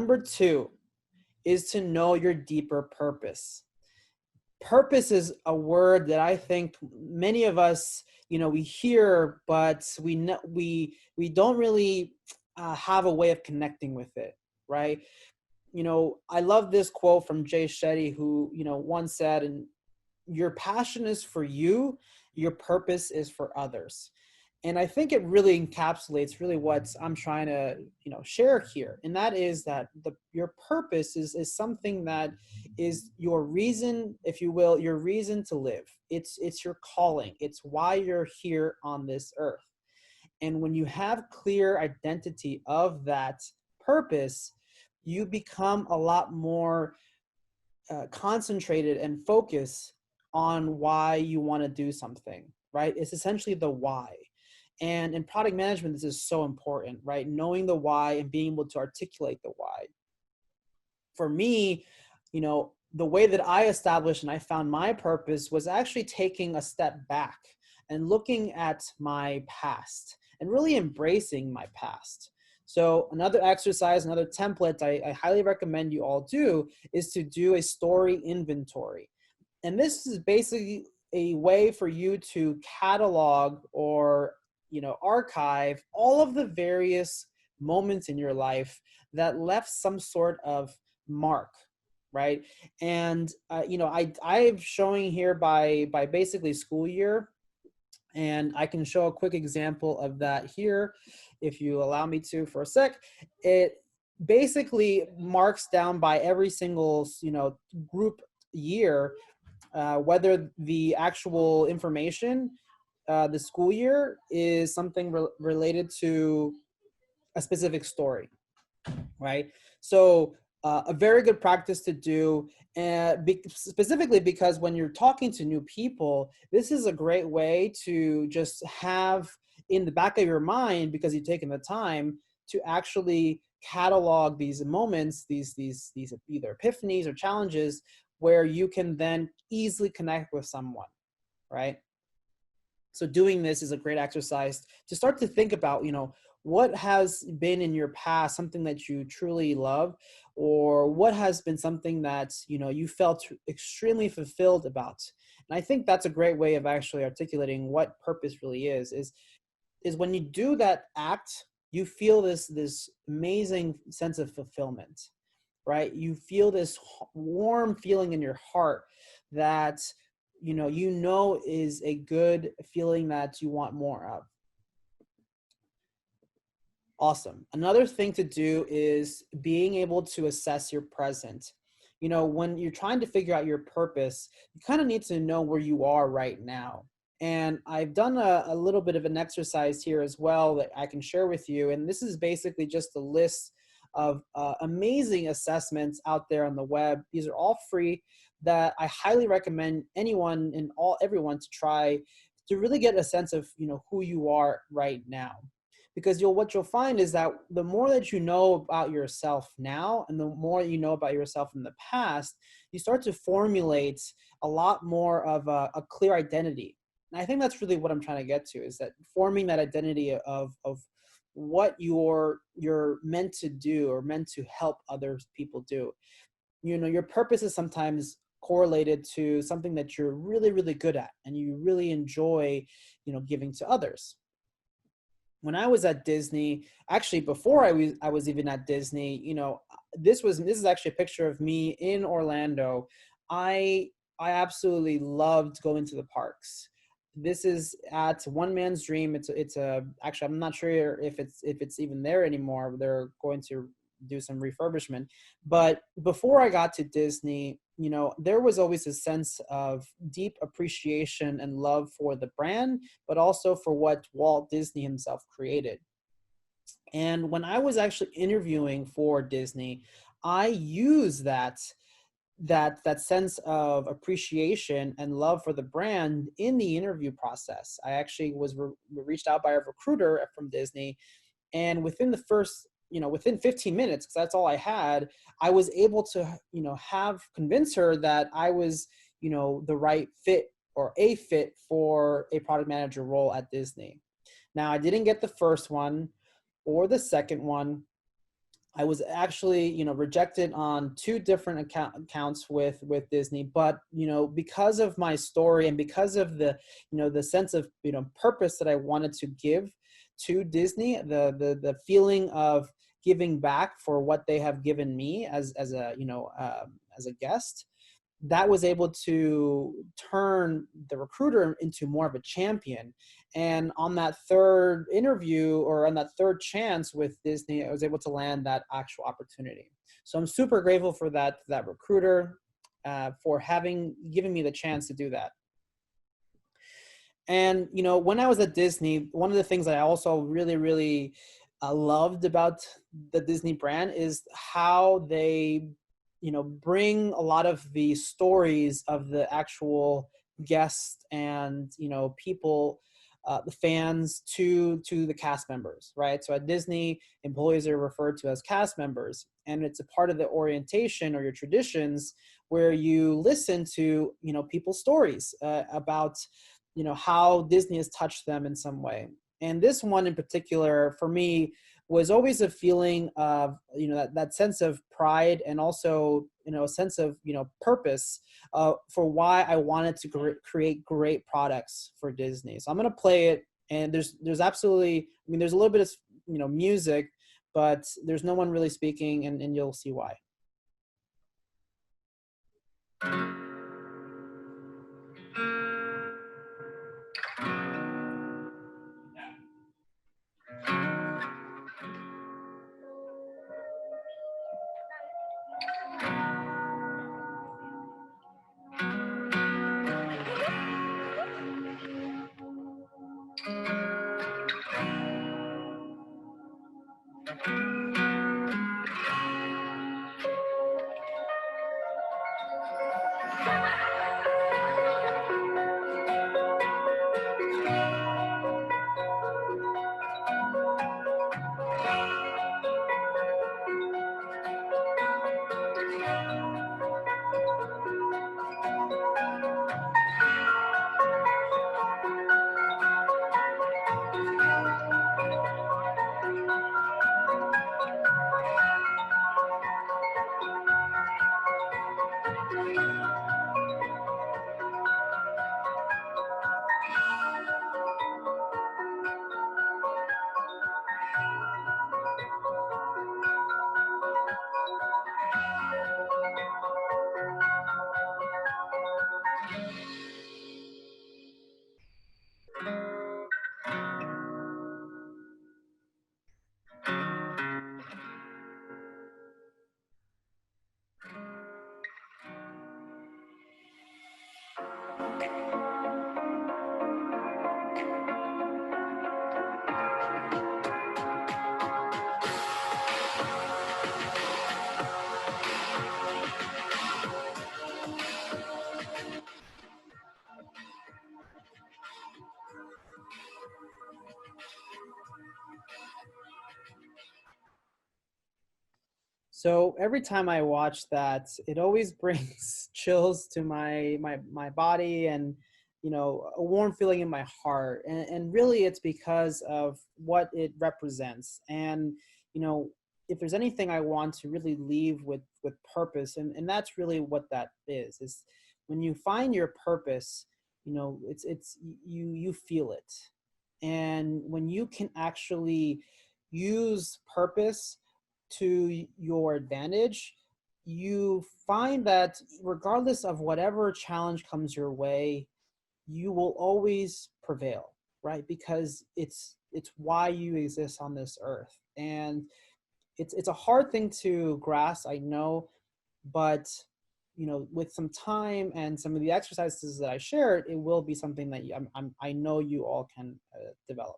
Number two is to know your deeper purpose. Purpose is a word that I think many of us, we hear, but we don't really have a way of connecting with it, right? I love this quote from Jay Shetty, who, once said, and your passion is for you, your purpose is for others. And I think it really encapsulates really what I'm trying to, share here. And that is that your purpose is something that is your reason, if you will, your reason to live. It's your calling. It's why you're here on this earth. And when you have clear identity of that purpose, you become a lot more concentrated and focused on why you want to do something, right? It's essentially the why. And in product management, this is so important, right? Knowing the why and being able to articulate the why. For me, the way that I established and I found my purpose was actually taking a step back and looking at my past and really embracing my past. So another exercise, another template I highly recommend you all do is to do a story inventory. And this is basically a way for you to catalog or archive all of the various moments in your life that left some sort of mark, right? And I'm showing here by basically school year, and I can show a quick example of that here, if you allow me to for a sec. It basically marks down by every single group year, whether the actual information, the school year is something related to a specific story, right? So a very good practice to do, specifically because when you're talking to new people, this is a great way to just have in the back of your mind, because you've taken the time to actually catalog these moments, these either epiphanies or challenges where you can then easily connect with someone, right? So doing this is a great exercise to start to think about, what has been in your past, something that you truly love, or what has been something that, you felt extremely fulfilled about. And I think that's a great way of actually articulating what purpose really is when you do that act, you feel this amazing sense of fulfillment, right? You feel this warm feeling in your heart that is a good feeling that you want more of. Awesome. Another thing to do is being able to assess your present. When you're trying to figure out your purpose, you kind of need to know where you are right now. And I've done a little bit of an exercise here as well that I can share with you. And this is basically just a list of amazing assessments out there on the web. These are all free that I highly recommend anyone and everyone to try to really get a sense of, who you are right now. Because what you'll find is that the more that you know about yourself now and the more you know about yourself in the past, you start to formulate a lot more of a clear identity. And I think that's really what I'm trying to get to, is that forming that identity of what you're meant to do or meant to help other people do. Your purpose is sometimes correlated to something that you're really, really good at and you really enjoy, giving to others. When I was at Disney, actually before I was even at Disney, this is actually a picture of me in Orlando. I absolutely loved going to the parks. This is at One Man's Dream. It's actually, I'm not sure if it's even there anymore. They're going to do some refurbishment. But before I got to Disney, there was always a sense of deep appreciation and love for the brand, but also for what Walt Disney himself created. And when I was actually interviewing for Disney, I used that sense of appreciation and love for the brand in the interview process. I actually was reached out by a recruiter from Disney, and within the first, within 15 minutes, because that's all I had, I was able to, have convince her that I was, the right fit or a fit for a product manager role at Disney. Now, I didn't get the first one or the second one, I was actually, rejected on two different accounts with Disney, but because of my story and because of the sense of purpose that I wanted to give to Disney, the feeling of giving back for what they have given me as a guest, that was able to turn the recruiter into more of a champion. And on that third interview, or on that third chance with Disney, I was able to land that actual opportunity. So I'm super grateful for that recruiter, for having given me the chance to do that. And when I was at Disney, one of the things I also really, really loved about the Disney brand is how they bring a lot of the stories of the actual guests and people, the fans, to the cast members, right? So at Disney, employees are referred to as cast members, and it's a part of the orientation or your traditions where you listen to people's stories about how Disney has touched them in some way. And this one in particular, for me, was always a feeling of that sense of pride, and also a sense of purpose, for why I wanted to create great products for Disney. So I'm going to play it, and there's absolutely, there's a little bit of music, but there's no one really speaking, and you'll see why. So every time I watch that, it always brings chills to my body, and a warm feeling in my heart. And really, it's because of what it represents. And if there's anything I want to really leave with purpose, and that's really what that is when you find your purpose, it's you feel it. And when you can actually use purpose to your advantage, you find that regardless of whatever challenge comes your way, you will always prevail, right? Because it's why you exist on this earth. And it's a hard thing to grasp, I know, but with some time and some of the exercises that I shared, it will be something that I know you all can develop.